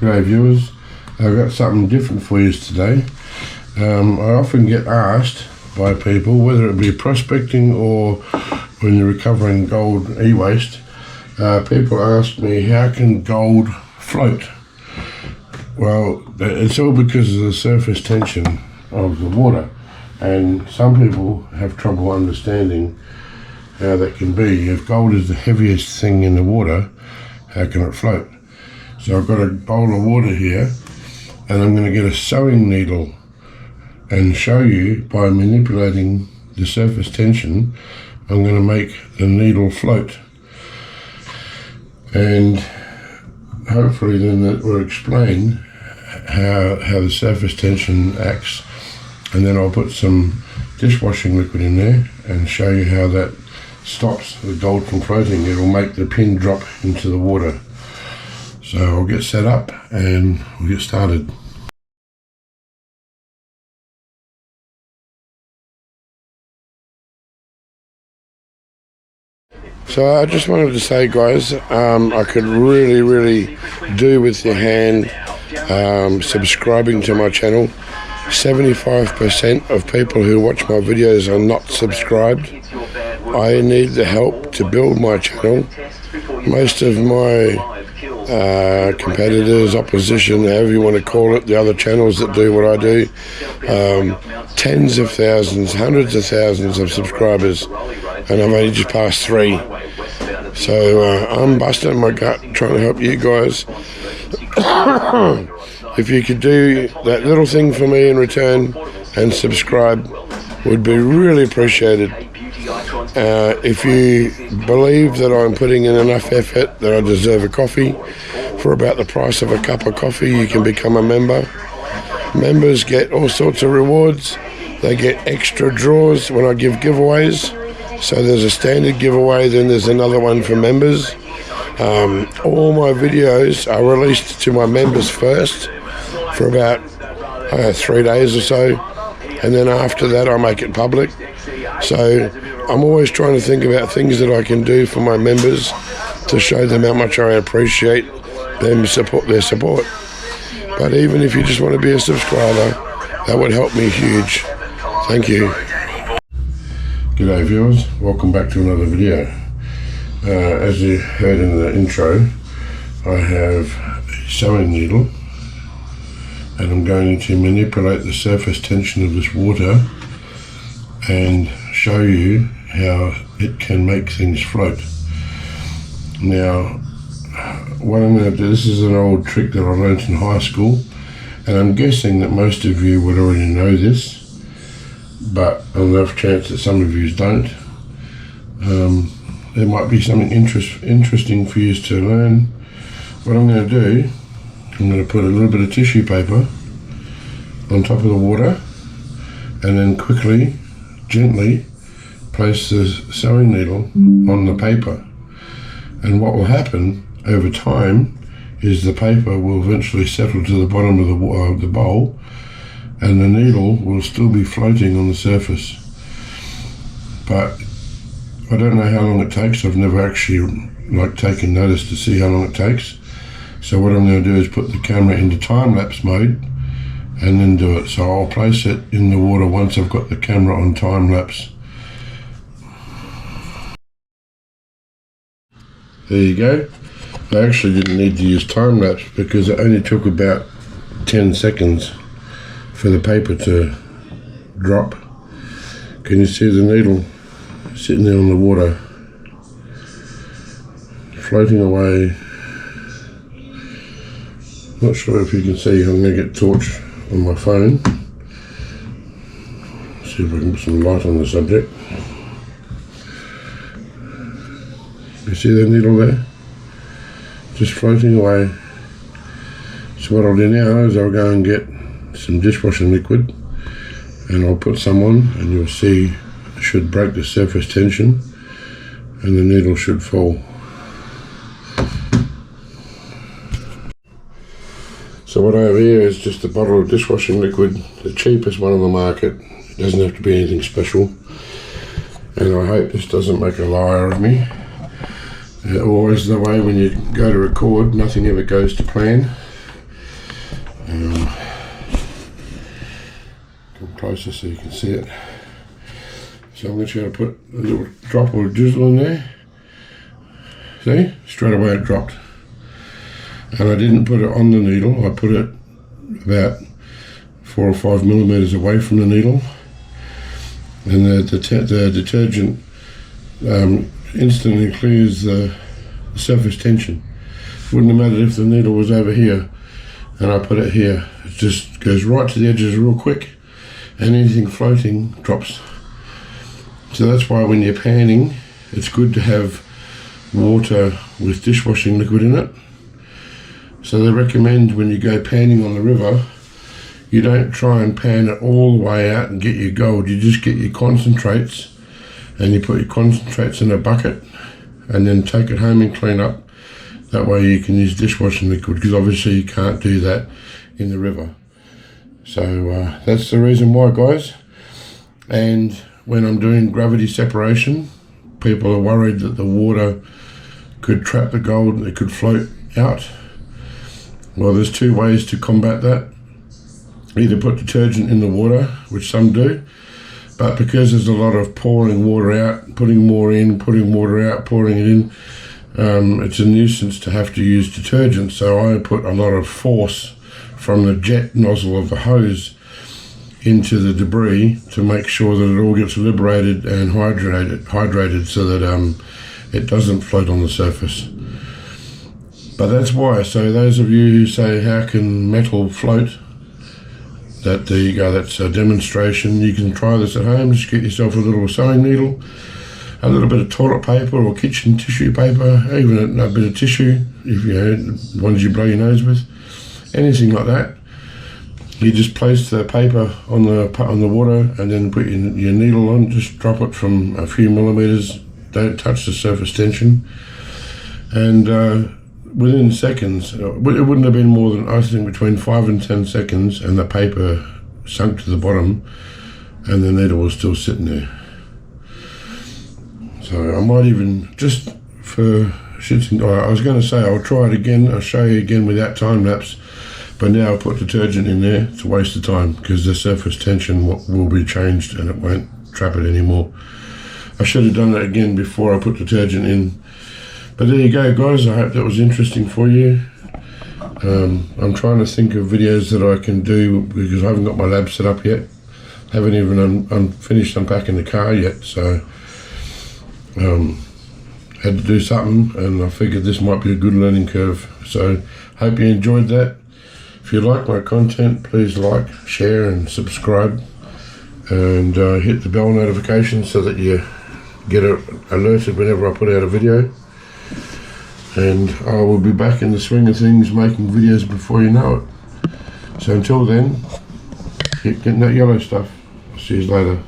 G'day viewers, I've got something different for you today. I often get asked by people, whether it be prospecting or when you're recovering gold e-waste, people ask me, how can gold float? Well, it's all because of the surface tension of the water, and some people have trouble understanding how that can be. If gold is the heaviest thing in the water, how can it float? So I've got a bowl of water here, and I'm going to get a sewing needle and show you, by manipulating the surface tension, I'm going to make the needle float. And hopefully then that will explain how the surface tension acts. And then I'll put some dishwashing liquid in there and show you how that stops the gold from floating. It'll make the pin drop into the water. So I'll get set up and we'll get started. So I just wanted to say, guys, I could really do with your hand subscribing to my channel. 75% of people who watch my videos are not subscribed. I need the help to build my channel. Most of my competitors, opposition, however you want to call it, the other channels that do what I do, tens of thousands, hundreds of thousands of subscribers, and I've only just passed 3. So I'm busting my gut trying to help you guys. If you could do that little thing for me in return and subscribe, would be really appreciated. If you believe that I'm putting in enough effort that I deserve a coffee, for about the price of a cup of coffee, you can become a member. Members get all sorts of rewards. They get extra draws when I give giveaways. So there's a standard giveaway, then there's another one for members. All my videos are released to my members first for about 3 days or so, and then after that I make it public. So I'm always trying to think about things that I can do for my members to show them how much I appreciate their support. But even if you just want to be a subscriber, that would help me huge. Thank you. G'day viewers, welcome back to another video. As you heard in the intro, I have a sewing needle, and I'm going to manipulate the surface tension of this water and show you how it can make things float. Now, what I'm going to do, this is an old trick that I learned in high school, and I'm guessing that most of you would already know this, but on the off chance that some of you don't, there might be something interesting for you to learn. What I'm going to do, I'm going to put a little bit of tissue paper on top of the water, and then quickly, gently place the sewing needle on the paper. And what will happen over time is the paper will eventually settle to the bottom of the bowl, and the needle will still be floating on the surface. But I don't know how long it takes. I've never actually taken notice to see how long it takes. So what I'm going to do is put the camera into time-lapse mode and then do it. So I'll place it in the water once I've got the camera on time-lapse. There you go. I actually didn't need to use time-lapse because it only took about 10 seconds for the paper to drop. Can you see the needle sitting there on the water, floating away? Not sure if you can see. I'm going to get a torch on my phone, see if I can put some light on the subject. You see that needle there? Just floating away. So what I'll do now is I'll go and get some dishwashing liquid, and I'll put some on, and you'll see it should break the surface tension and the needle should fall. So what I have here is just a bottle of dishwashing liquid, the cheapest one on the market. It doesn't have to be anything special, and I hope this doesn't make a liar of me. Always the way when you go to record, nothing ever goes to plan. Come closer so you can see it. So I'm just going to put a little drop of drizzle in there. See? Straight away it dropped. And I didn't put it on the needle, I put it about 4 or 5 millimeters away from the needle. And the detergent instantly clears the surface tension. Wouldn't have mattered if the needle was over here and I put it here. It just goes right to the edges real quick, and anything floating drops. So that's why when you're panning, it's good to have water with dishwashing liquid in it. So they recommend when you go panning on the river, you don't try and pan it all the way out and get your gold. You just get your concentrates, and you put your concentrates in a bucket and then take it home and clean up. That way you can use dishwashing liquid, because obviously you can't do that in the river. So that's the reason why, guys. And when I'm doing gravity separation, people are worried that the water could trap the gold, it could float out. Well, there's 2 ways to combat that. Either put detergent in the water, which some do, but because there's a lot of pouring water out, putting more in, putting water out, pouring it in, it's a nuisance to have to use detergent. So I put a lot of force from the jet nozzle of the hose into the debris to make sure that it all gets liberated and hydrated so that it doesn't float on the surface. But that's why. So those of you who say, how can metal float? There you go, that's a demonstration. You can try this at home. Just get yourself a little sewing needle, a little bit of toilet paper or kitchen tissue paper, even a bit of tissue, if you know, ones you blow your nose with, anything like that. You just place the paper on the water and then put your needle on. Just drop it from a few millimeters. Don't touch the surface tension. And within seconds, it wouldn't have been more than, I think, between 5 and 10 seconds, and the paper sunk to the bottom and the needle was still sitting there. So I might even, just for shits and, I was going to say I'll try it again, I'll show you again without time lapse, but now I'll put detergent in there. It's a waste of time because the surface tension will be changed and it won't trap it anymore. I should have done that again before I put detergent in. But there you go, guys. I hope that was interesting for you. I'm trying to think of videos that I can do because I haven't got my lab set up yet. Haven't even finished unpacking the car yet, so had to do something, and I figured this might be a good learning curve. So hope you enjoyed that. If you like my content, please like, share and subscribe, and hit the bell notification so that you get alerted whenever I put out a video. And I will be back in the swing of things, making videos before you know it. So until then, keep getting that yellow stuff. I'll see you later.